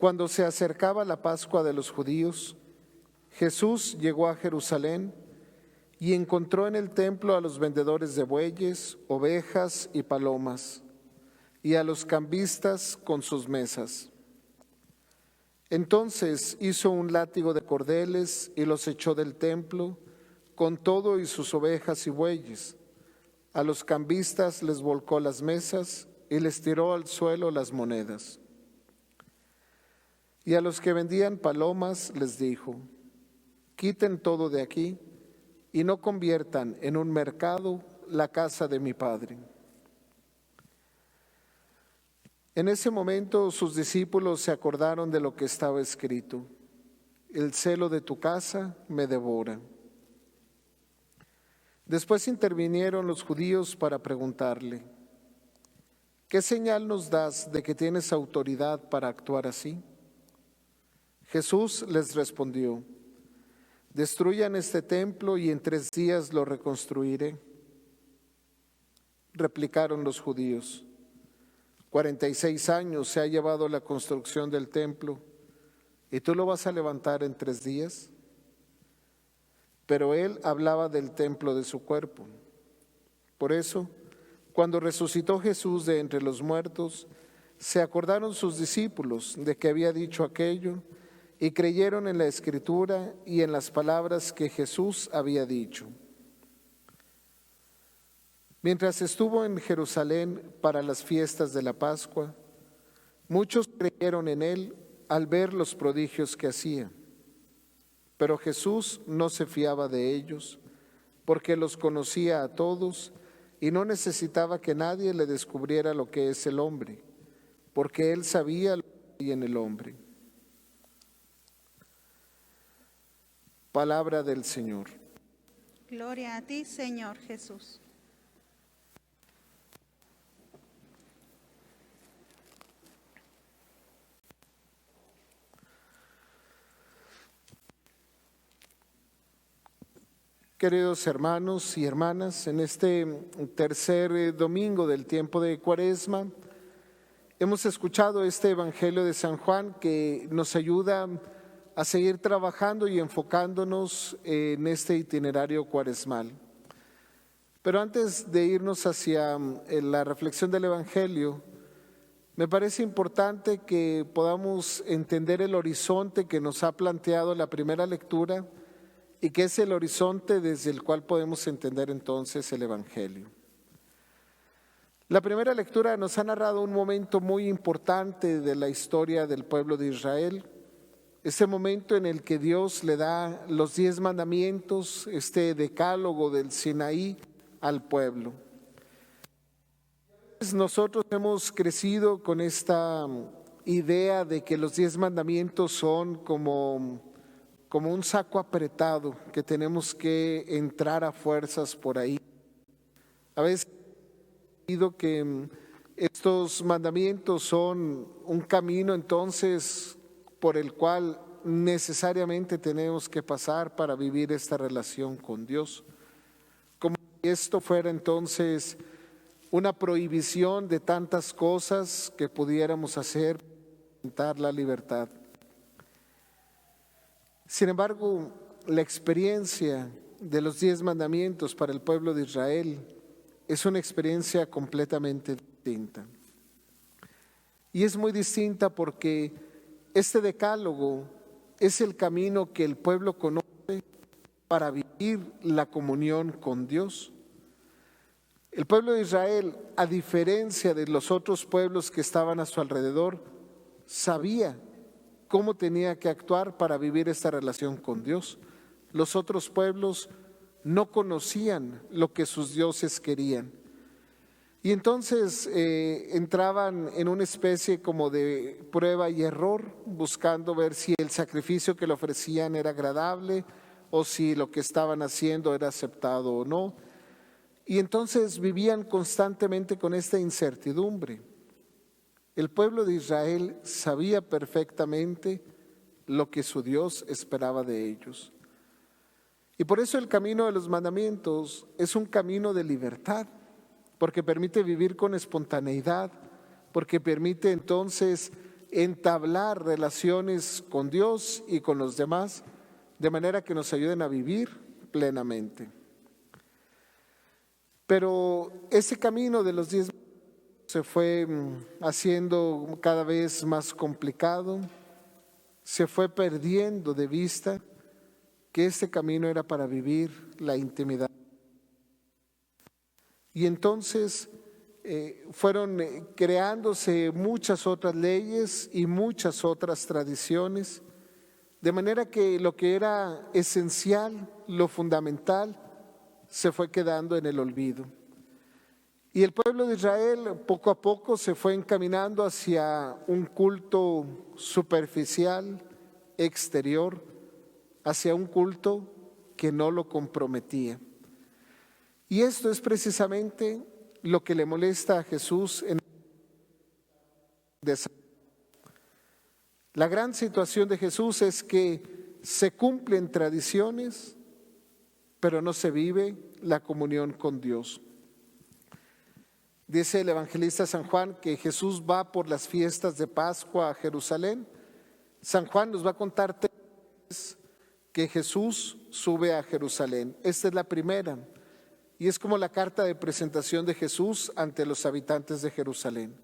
Cuando se acercaba la Pascua de los judíos, Jesús llegó a Jerusalén y encontró en el templo a los vendedores de bueyes, ovejas y palomas, y a los cambistas con sus mesas. Entonces hizo un látigo de cordeles y los echó del templo, con todo y sus ovejas y bueyes. A los cambistas les volcó las mesas y les tiró al suelo las monedas. Y a los que vendían palomas les dijo: quiten todo de aquí y no conviertan en un mercado la casa de mi Padre. En ese momento sus discípulos se acordaron de lo que estaba escrito: el celo de tu casa me devora. Después intervinieron los judíos para preguntarle: ¿qué señal nos das de que tienes autoridad para actuar así? Jesús les respondió: destruyan este templo y en 3 días lo reconstruiré. Replicaron los judíos: 46 años se ha llevado la construcción del templo, ¿y tú lo vas a levantar en 3 días? Pero él hablaba del templo de su cuerpo. Por eso, cuando resucitó Jesús de entre los muertos, se acordaron sus discípulos de que había dicho aquello y creyeron en la Escritura y en las palabras que Jesús había dicho. Mientras estuvo en Jerusalén para las fiestas de la Pascua, muchos creyeron en él al ver los prodigios que hacía. Pero Jesús no se fiaba de ellos, porque los conocía a todos y no necesitaba que nadie le descubriera lo que es el hombre, porque él sabía lo que hay en el hombre. Palabra del Señor. Gloria a ti, Señor Jesús. Queridos hermanos y hermanas, en este tercer domingo del tiempo de Cuaresma, hemos escuchado este Evangelio de San Juan que nos ayuda a seguir trabajando y enfocándonos en este itinerario cuaresmal. Pero antes de irnos hacia la reflexión del Evangelio, me parece importante que podamos entender el horizonte que nos ha planteado la primera lectura y que es el horizonte desde el cual podemos entender entonces el Evangelio. La primera lectura nos ha narrado un momento muy importante de la historia del pueblo de Israel, ese momento en el que Dios le da los 10 mandamientos, este decálogo del Sinaí al pueblo. Nosotros hemos crecido con esta idea de que los 10 mandamientos son como un saco apretado que tenemos que entrar a fuerzas por ahí. A veces he dicho que estos mandamientos son un camino entonces por el cual necesariamente tenemos que pasar para vivir esta relación con Dios. Como si esto fuera entonces una prohibición de tantas cosas que pudiéramos hacer para aumentar la libertad. Sin embargo, la experiencia de los 10 mandamientos para el pueblo de Israel es una experiencia completamente distinta. Y es muy distinta porque este decálogo es el camino que el pueblo conoce para vivir la comunión con Dios. El pueblo de Israel, a diferencia de los otros pueblos que estaban a su alrededor, sabía cómo tenía que actuar para vivir esta relación con Dios. Los otros pueblos no conocían lo que sus dioses querían. Y entonces entraban en una especie como de prueba y error, buscando ver si el sacrificio que le ofrecían era agradable o si lo que estaban haciendo era aceptado o no. Y entonces vivían constantemente con esta incertidumbre. El pueblo de Israel sabía perfectamente lo que su Dios esperaba de ellos. Y por eso el camino de los mandamientos es un camino de libertad, porque permite vivir con espontaneidad, porque permite entonces entablar relaciones con Dios y con los demás, de manera que nos ayuden a vivir plenamente. Pero ese camino de los 10 se fue haciendo cada vez más complicado, se fue perdiendo de vista que este camino era para vivir la intimidad. Y entonces fueron creándose muchas otras leyes y muchas otras tradiciones, de manera que lo que era esencial, lo fundamental, se fue quedando en el olvido. Y el pueblo de Israel poco a poco se fue encaminando hacia un culto superficial, exterior, hacia un culto que no lo comprometía. Y esto es precisamente lo que le molesta a Jesús en la gran situación de Jesús es que se cumplen tradiciones, pero no se vive la comunión con Dios. Dice el evangelista San Juan que Jesús va por las fiestas de Pascua a Jerusalén. San Juan nos va a contar que Jesús sube a Jerusalén. Esta es la primera y es como la carta de presentación de Jesús ante los habitantes de Jerusalén.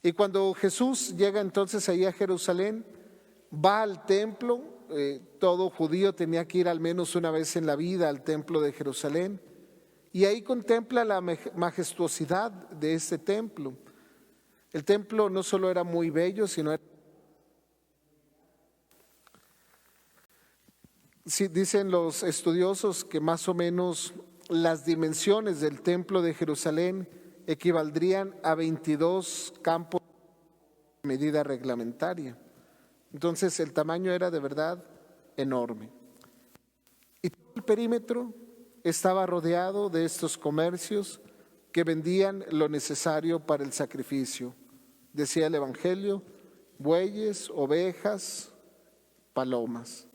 Y cuando Jesús llega entonces ahí a Jerusalén, va al templo. Todo judío tenía que ir al menos una vez en la vida al templo de Jerusalén. Y ahí contempla la majestuosidad de este templo. El templo no solo era muy bello, sino era... Sí, dicen los estudiosos que más o menos las dimensiones del templo de Jerusalén equivaldrían a 22 campos de medida reglamentaria. Entonces el tamaño era de verdad enorme. Y todo el perímetro estaba rodeado de estos comercios que vendían lo necesario para el sacrificio. Decía el Evangelio, bueyes, ovejas, palomas.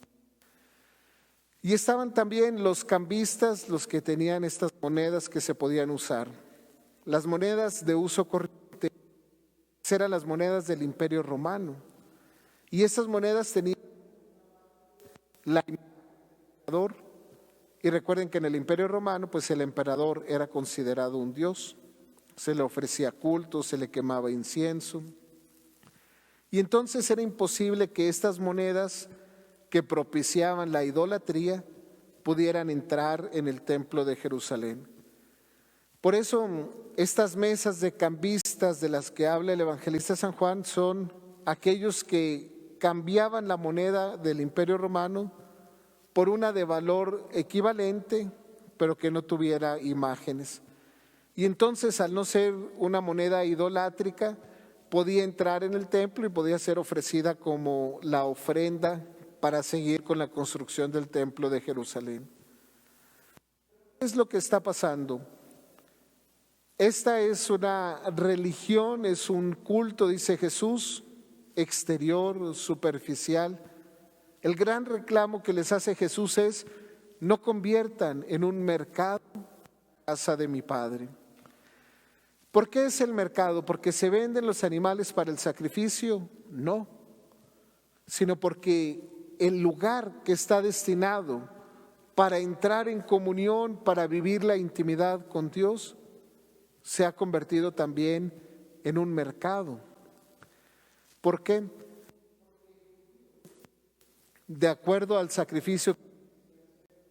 Y estaban también los cambistas, los que tenían estas monedas que se podían usar. Las monedas de uso corriente eran las monedas del Imperio Romano. Y esas monedas tenían la emperador. Y recuerden que en el Imperio Romano, pues el emperador era considerado un dios. Se le ofrecía culto, se le quemaba incienso. Y entonces era imposible que estas monedas que propiciaban la idolatría pudieran entrar en el templo de Jerusalén. Por eso estas mesas de cambistas de las que habla el evangelista San Juan son aquellos que cambiaban la moneda del Imperio Romano por una de valor equivalente, pero que no tuviera imágenes. Y entonces, al no ser una moneda idolátrica, podía entrar en el templo y podía ser ofrecida como la ofrenda para seguir con la construcción del templo de Jerusalén. ¿Qué es lo que está pasando? Esta es una religión, es un culto, dice Jesús, exterior, superficial. El gran reclamo que les hace Jesús es: no conviertan en un mercado la casa de mi Padre. ¿Por qué es el mercado? ¿Porque se venden los animales para el sacrificio? No, sino porque el lugar que está destinado para entrar en comunión, para vivir la intimidad con Dios, se ha convertido también en un mercado. ¿Por qué? De acuerdo al sacrificio, por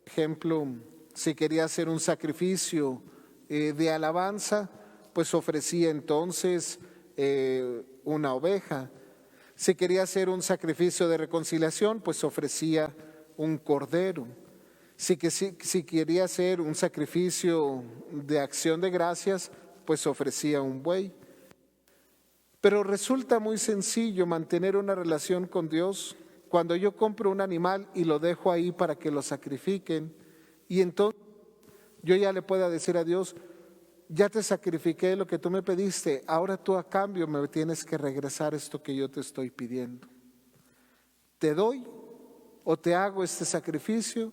ejemplo, si quería hacer un sacrificio de alabanza, pues ofrecía entonces una oveja. Si quería hacer un sacrificio de reconciliación, pues ofrecía un cordero. Si quería hacer un sacrificio de acción de gracias, pues ofrecía un buey. Pero resulta muy sencillo mantener una relación con Dios cuando yo compro un animal y lo dejo ahí para que lo sacrifiquen, y entonces yo ya le pueda decir a Dios: ya te sacrifiqué lo que tú me pediste, ahora tú a cambio me tienes que regresar esto que yo te estoy pidiendo. Te doy o te hago este sacrificio,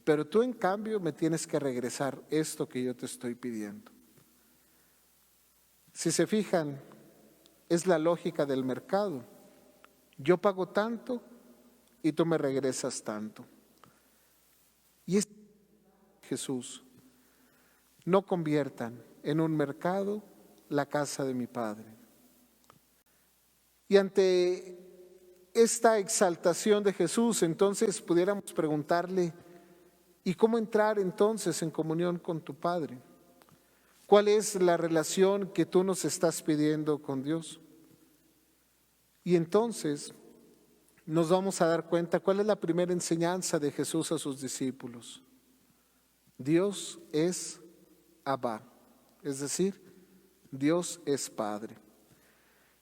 pero tú en cambio me tienes que regresar esto que yo te estoy pidiendo. Si se fijan, Es la lógica del mercado. Yo pago tanto y tú me regresas tanto. Y es Jesús. No conviertan en un mercado la casa de mi Padre. Y ante esta exaltación de Jesús, entonces pudiéramos preguntarle, ¿y cómo entrar entonces en comunión con tu Padre? ¿Cuál es la relación que tú nos estás pidiendo con Dios? Y entonces nos vamos a dar cuenta cuál es la primera enseñanza de Jesús a sus discípulos. Dios es Abba, es decir, Dios es Padre.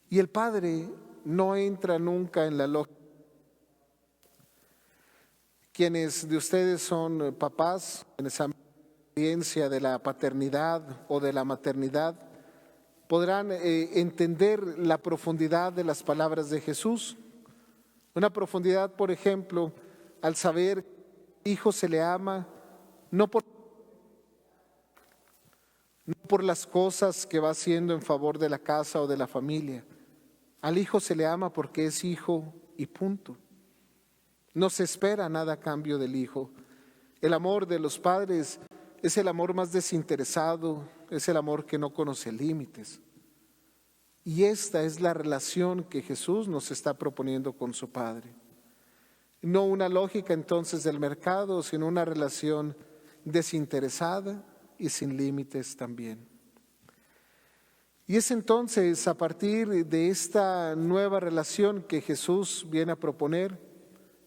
Y el Padre no entra nunca en la lógica. Quienes de ustedes son papás, quienes han experiencia de la paternidad o de la maternidad, podrán entender la profundidad de las palabras de Jesús. Una profundidad, por ejemplo, al saber que al hijo se le ama no por las cosas que va haciendo en favor de la casa o de la familia. Al hijo se le ama porque es hijo y punto. No se espera nada a cambio del hijo. El amor de los padres es el amor más desinteresado, es el amor que no conoce límites. Y esta es la relación que Jesús nos está proponiendo con su Padre. No una lógica entonces del mercado, sino una relación desinteresada y sin límites también. Y es entonces a partir de esta nueva relación que Jesús viene a proponer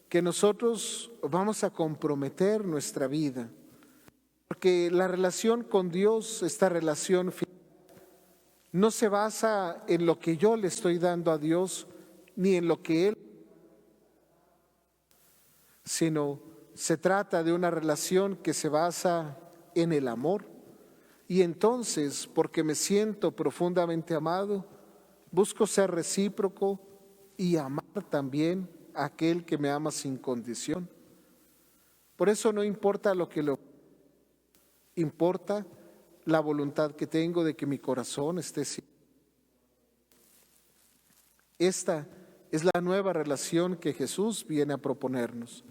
que nosotros vamos a comprometer nuestra vida. Porque la relación con Dios, esta relación no se basa en lo que yo le estoy dando a Dios, ni en lo que Él, sino se trata de una relación que se basa en el amor. Y entonces, porque me siento profundamente amado, busco ser recíproco y amar también a aquel que me ama sin condición. Por eso no importa lo que importa la voluntad que tengo de que mi corazón esté sincero. Esta es la nueva relación que Jesús viene a proponernos.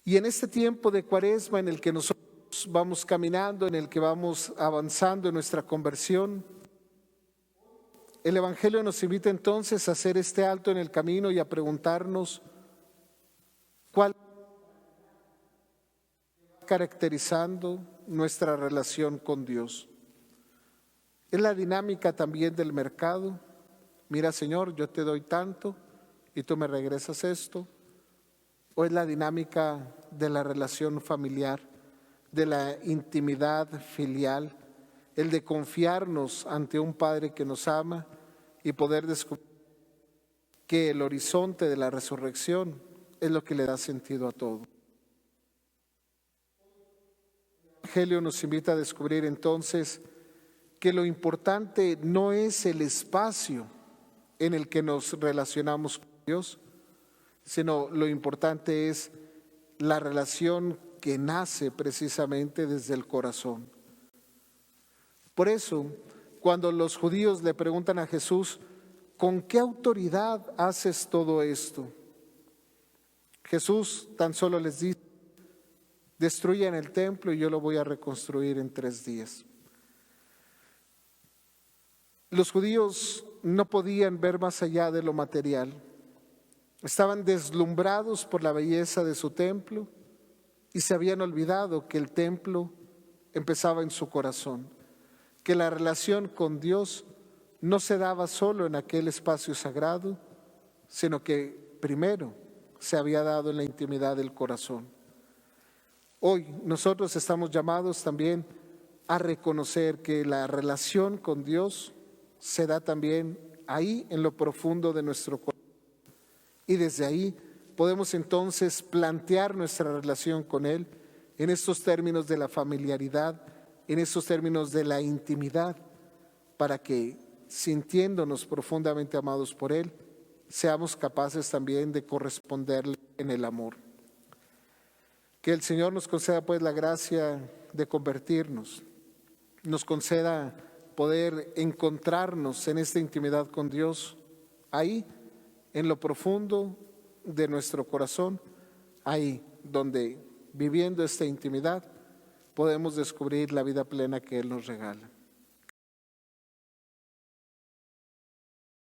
Y en este tiempo de Cuaresma en el que nosotros vamos caminando, en el que vamos avanzando en nuestra conversión, el Evangelio nos invita entonces a hacer este alto en el camino y a preguntarnos cuál caracterizando nuestra relación con Dios. Es la dinámica también del mercado. Mira, Señor, yo te doy tanto y tú me regresas esto. O es la dinámica de la relación familiar, de la intimidad filial, el de confiarnos ante un Padre que nos ama y poder descubrir que el horizonte de la resurrección es lo que le da sentido a todo. El Evangelio nos invita a descubrir entonces que lo importante no es el espacio en el que nos relacionamos con Dios, sino lo importante es la relación que nace precisamente desde el corazón. Por eso, cuando los judíos le preguntan a Jesús, ¿con qué autoridad haces todo esto? Jesús tan solo les dice, destruyan el templo y yo lo voy a reconstruir en 3 días. Los judíos no podían ver más allá de lo material. Estaban deslumbrados por la belleza de su templo y se habían olvidado que el templo empezaba en su corazón, que la relación con Dios no se daba solo en aquel espacio sagrado, sino que primero se había dado en la intimidad del corazón. Hoy nosotros estamos llamados también a reconocer que la relación con Dios se da también ahí en lo profundo de nuestro corazón. Y desde ahí podemos entonces plantear nuestra relación con Él en estos términos de la familiaridad, en estos términos de la intimidad, para que, sintiéndonos profundamente amados por Él, seamos capaces también de corresponderle en el amor. Que el Señor nos conceda pues la gracia de convertirnos, nos conceda poder encontrarnos en esta intimidad con Dios, ahí, en lo profundo de nuestro corazón, ahí donde, viviendo esta intimidad, podemos descubrir la vida plena que Él nos regala.